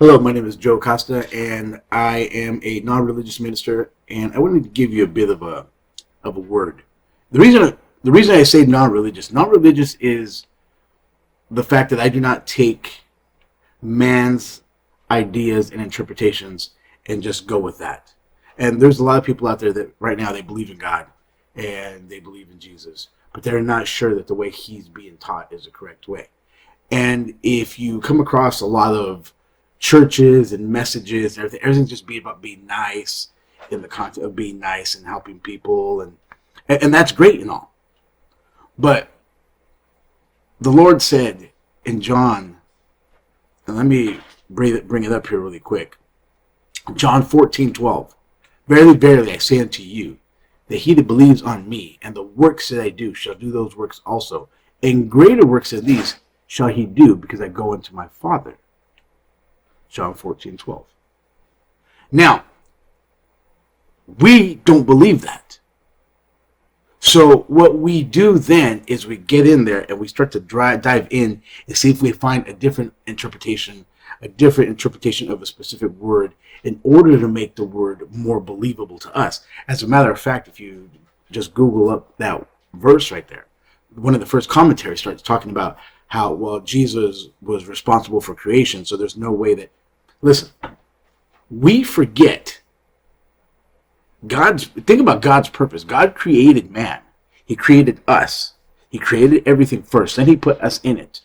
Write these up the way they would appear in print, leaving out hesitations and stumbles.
Hello, my name is Joe Costa, and I am a non-religious minister. And I wanted to give you a bit of a word. The reason I say non-religious is the fact that I do not take man's ideas and interpretations and just go with that. And there's a lot of people out there that right now they believe in God and they believe in Jesus, but they're not sure that the way he's being taught is the correct way. And if you come across a lot of churches and messages, everything's just be about being nice in the content of being nice and helping people, and that's great and all. But the Lord said in John, and let me bring it up here really quick. John 14:12. Verily, verily, I say unto you, that he that believes on me, and the works that I do, shall do those works also. And greater works than these shall he do, because I go unto my Father. John 14:12. Now, we don't believe that. So what we do then is we get in there and we start to dive in and see if we find a different interpretation of a specific word in order to make the word more believable to us. As a matter of fact, if you just Google up that verse right there, one of the first commentaries starts talking about how, well, Jesus was responsible for creation, so there's no way that... Listen, we forget think about God's purpose. God created man. He created us. He created everything first. Then he put us in it.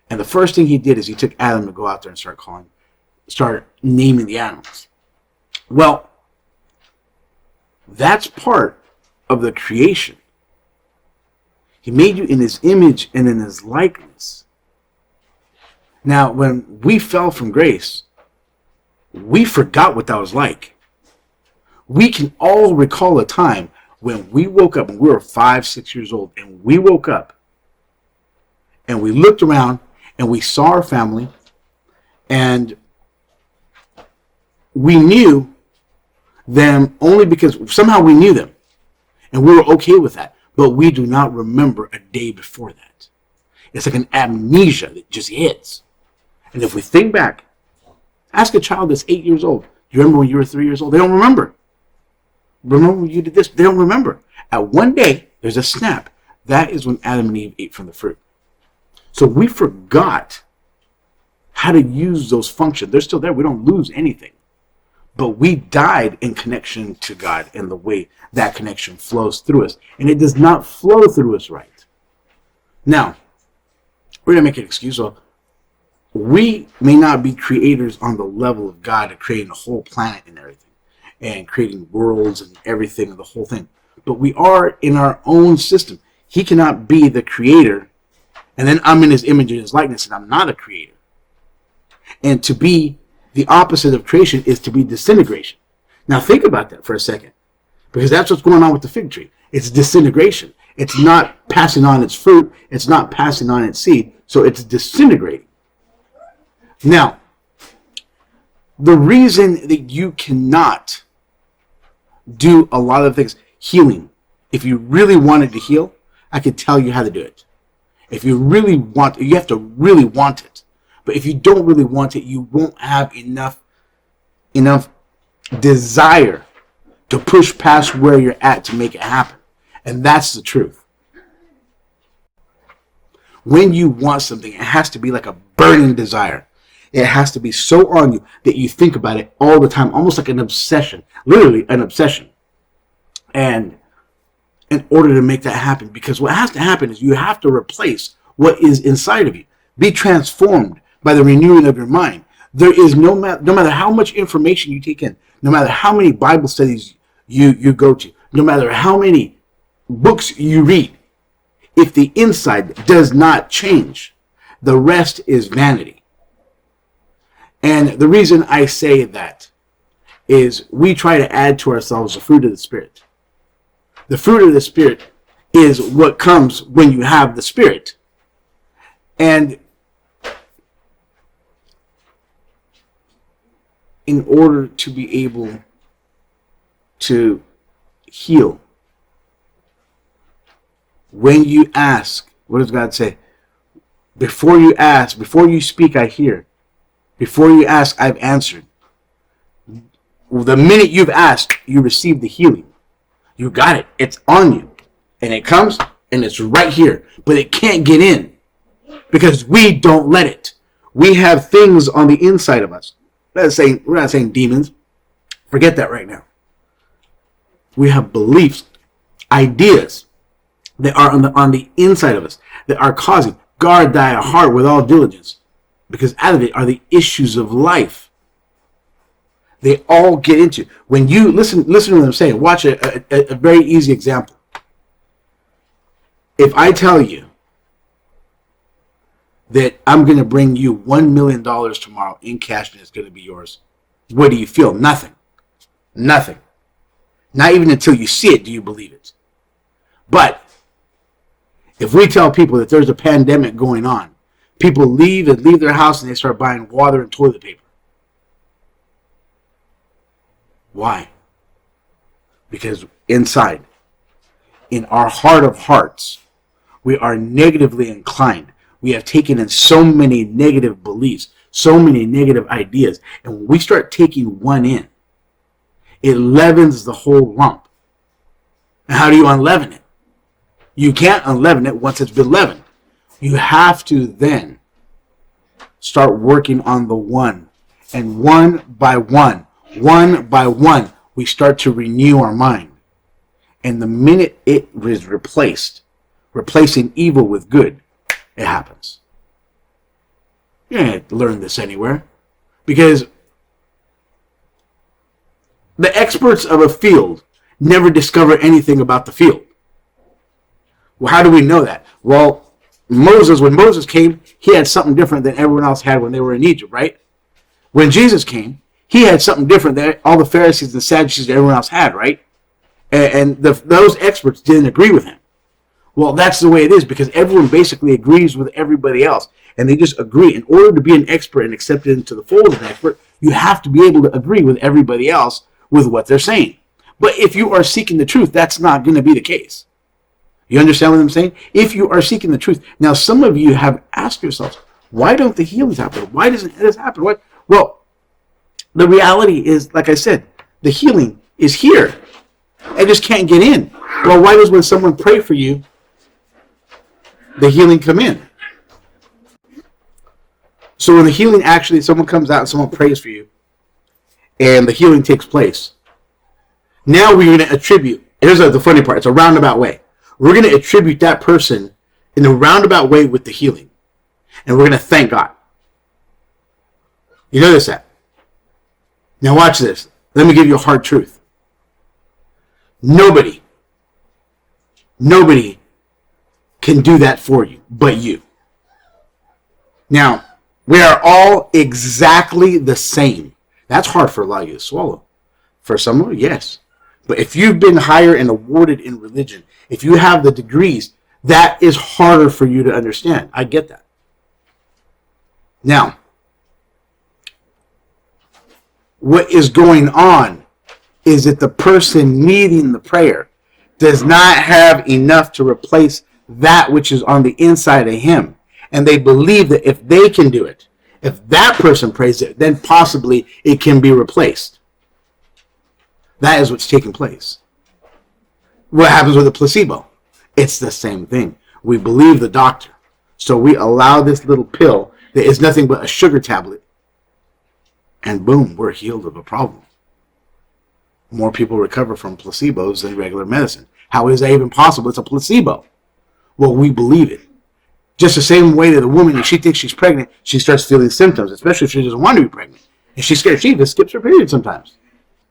And the first thing he did is he took Adam to go out there and start naming the animals. Well, that's part of the creation. He made you in his image and in his likeness. Now, when we fell from grace, we forgot what that was like. We can all recall a time when we woke up, and we were 5, 6 years old, and we woke up and we looked around and we saw our family, and we knew them only because somehow we knew them and we were okay with that. But we do not remember a day before that. It's like an amnesia that just hits. And if we think back, ask a child that's 8 years old, do you remember when you were 3 years old? They don't remember. Remember when you did this? They don't remember. At one day, there's a snap. That is when Adam and Eve ate from the fruit. So we forgot how to use those functions. They're still there. We don't lose anything. But we died in connection to God and the way that connection flows through us. And it does not flow through us right. Now, we're going to make an excuse. So we may not be creators on the level of God to creating a whole planet and everything, and creating worlds and everything and the whole thing. But we are in our own system. He cannot be the creator, and then I'm in his image and his likeness, and I'm not a creator. And to be the opposite of creation is to be disintegration. Now think about that for a second, because that's what's going on with the fig tree. It's disintegration. It's not passing on its fruit. It's not passing on its seed. So it's disintegrating. Now, the reason that you cannot do a lot of things, healing, if you really wanted to heal, I could tell you how to do it. If you really want, you have to really want it. But if you don't really want it, you won't have enough desire to push past where you're at to make it happen. And that's the truth. When you want something, it has to be like a burning desire. It has to be so on you that you think about it all the time, almost like an obsession, literally an obsession. And in order to make that happen, because what has to happen is you have to replace what is inside of you. Be transformed by the renewing of your mind. There is no matter how much information you take in, no matter how many Bible studies you go to, no matter how many books you read, if the inside does not change, the rest is vanity. And the reason I say that is we try to add to ourselves the fruit of the Spirit. The fruit of the Spirit is what comes when you have the Spirit. And in order to be able to heal, when you ask, what does God say? Before you ask, before you speak, I hear. Before you ask, I've answered. The minute you've asked, you receive the healing. You got it. It's on you. And it comes and it's right here. But it can't get in because we don't let it. We have things on the inside of us. We're not saying demons. Forget that right now. We have beliefs, ideas that are on the inside of us that are causing. Guard thy heart with all diligence, because out of it are the issues of life. They all get into. When you listen to them say, watch a very easy example. If I tell you that I'm going to bring you $1 million tomorrow in cash and it's going to be yours, what do you feel? Nothing. Nothing. Not even until you see it do you believe it. But if we tell people that there's a pandemic going on, people leave their house and they start buying water and toilet paper. Why? Because inside, in our heart of hearts, we are negatively inclined. We have taken in so many negative beliefs, so many negative ideas. And when we start taking one in, it leavens the whole lump. And how do you unleaven it? You can't unleaven it once it's been leavened. You have to then start working on the one. And one by one, we start to renew our mind. And the minute it is replacing evil with good, it happens. You can't learn this anywhere. Because the experts of a field never discover anything about the field. Well, how do we know that? Well, when Moses came, he had something different than everyone else had when they were in Egypt, right? When Jesus came, he had something different than all the Pharisees and Sadducees and everyone else had, right? And those experts didn't agree with him. Well, that's the way it is because everyone basically agrees with everybody else. And they just agree. In order to be an expert and accepted into the fold of an expert, you have to be able to agree with everybody else with what they're saying. But if you are seeking the truth, that's not going to be the case. You understand what I'm saying? If you are seeking the truth. Now, some of you have asked yourselves, why don't the healings happen? Why doesn't this happen? What? Well, the reality is, like I said, the healing is here. It just can't get in. Well, why does when someone pray for you, the healing come in? So when the healing actually, someone comes out and someone prays for you, and the healing takes place. Now we're going to attribute, here's the funny part, it's a roundabout way. We're going to attribute that person in a roundabout way with the healing. And we're going to thank God. You notice that? Now watch this. Let me give you a hard truth. Nobody can do that for you but you. Now, we are all exactly the same. That's hard for a lot of you to swallow. For some of you, yes. But if you've been higher and awarded in religion, if you have the degrees, that is harder for you to understand. I get that. Now, what is going on is that the person needing the prayer does not have enough to replace that which is on the inside of him. And they believe that if they can do it, if that person prays it, then possibly it can be replaced. That is what's taking place. What happens with a placebo? It's the same thing. We believe the doctor. So we allow this little pill that is nothing but a sugar tablet. And boom, we're healed of a problem. More people recover from placebos than regular medicine. How is that even possible? It's a placebo. Well, we believe it. Just the same way that a woman, if she thinks she's pregnant, she starts feeling symptoms, especially if she doesn't want to be pregnant. And she's scared. She even skips her period sometimes.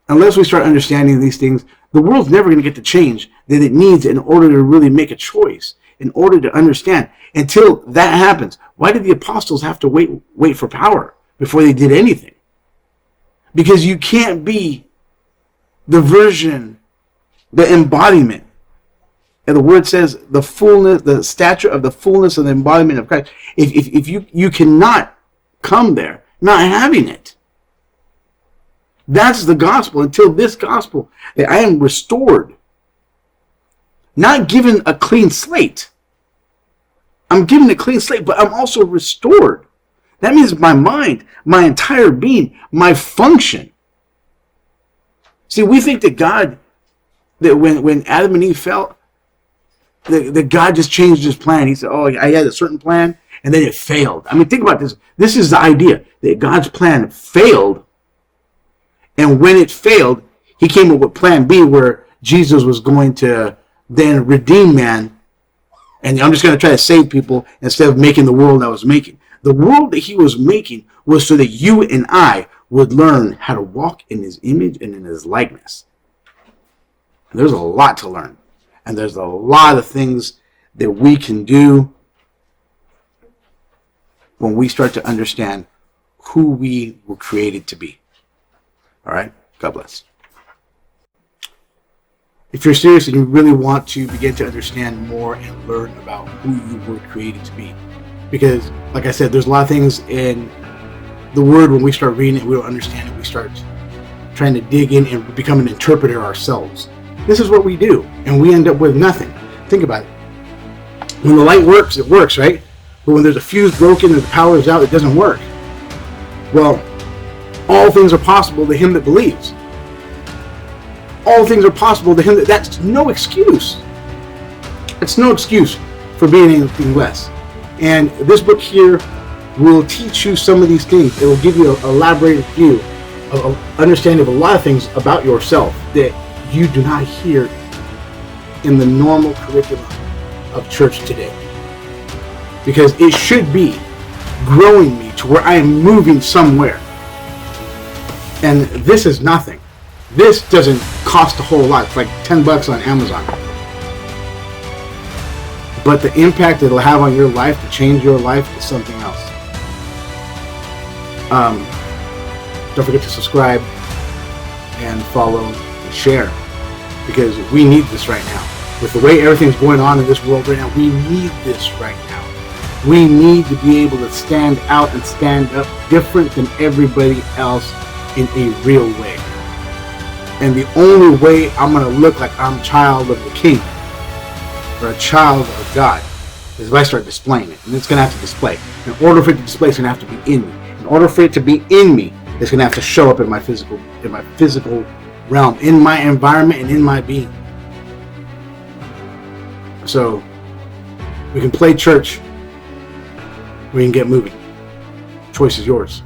Unless we start understanding these things, the world's never going to get the change that it needs in order to really make a choice, in order to understand. Until that happens, why did the apostles have to wait for power before they did anything? Because you can't be the version, the embodiment. And the word says the fullness, the stature of the fullness of the embodiment of Christ. If you cannot come there not having it. That's the gospel. Until this gospel, that I am restored. Not given a clean slate. I'm given a clean slate, but I'm also restored. That means my mind, my entire being, my function. See, we think that God, that when Adam and Eve fell, that God just changed his plan. He said, oh, I had a certain plan, and then it failed. I mean, think about this. This is the idea that God's plan failed, and when it failed, he came up with plan B, where Jesus was going to then redeem man, and I'm just going to try to save people instead of making the world I was making. The world that he was making was so that you and I would learn how to walk in his image and in his likeness. And there's a lot to learn. And there's a lot of things that we can do when we start to understand who we were created to be. All right? God bless. If you're serious and you really want to begin to understand more and learn about who you were created to be, because, like I said, there's a lot of things in the Word, when we start reading it, we don't understand it, we start trying to dig in and become an interpreter ourselves. This is what we do, and we end up with nothing. Think about it. When the light works, it works, right? But when there's a fuse broken and the power is out, it doesn't work. Well, all things are possible to him that believes. All things are possible to him. That's no excuse. It's no excuse for being anything less. And this book here will teach you some of these things. It will give you an elaborated view, of understanding of a lot of things about yourself that you do not hear in the normal curriculum of church today. Because it should be growing me to where I am moving somewhere. And this is nothing. This doesn't cost a whole lot. It's like $10 on Amazon. But the impact it'll have on your life, to change your life, is something else. Don't forget to subscribe and follow and share, because we need this right now. With the way everything's going on in this world right now, we need this right now. We need to be able to stand out and stand up different than everybody else in a real way. And the only way I'm going to look like I'm a child of the King, or a child of God, is if I start displaying it. And it's going to have to display. In order for it to display, it's going to have to be in me. In order for it to be in me, it's going to have to show up in my physical realm, in my environment, and in my being. So we can play church. We can get moving. Choice is yours.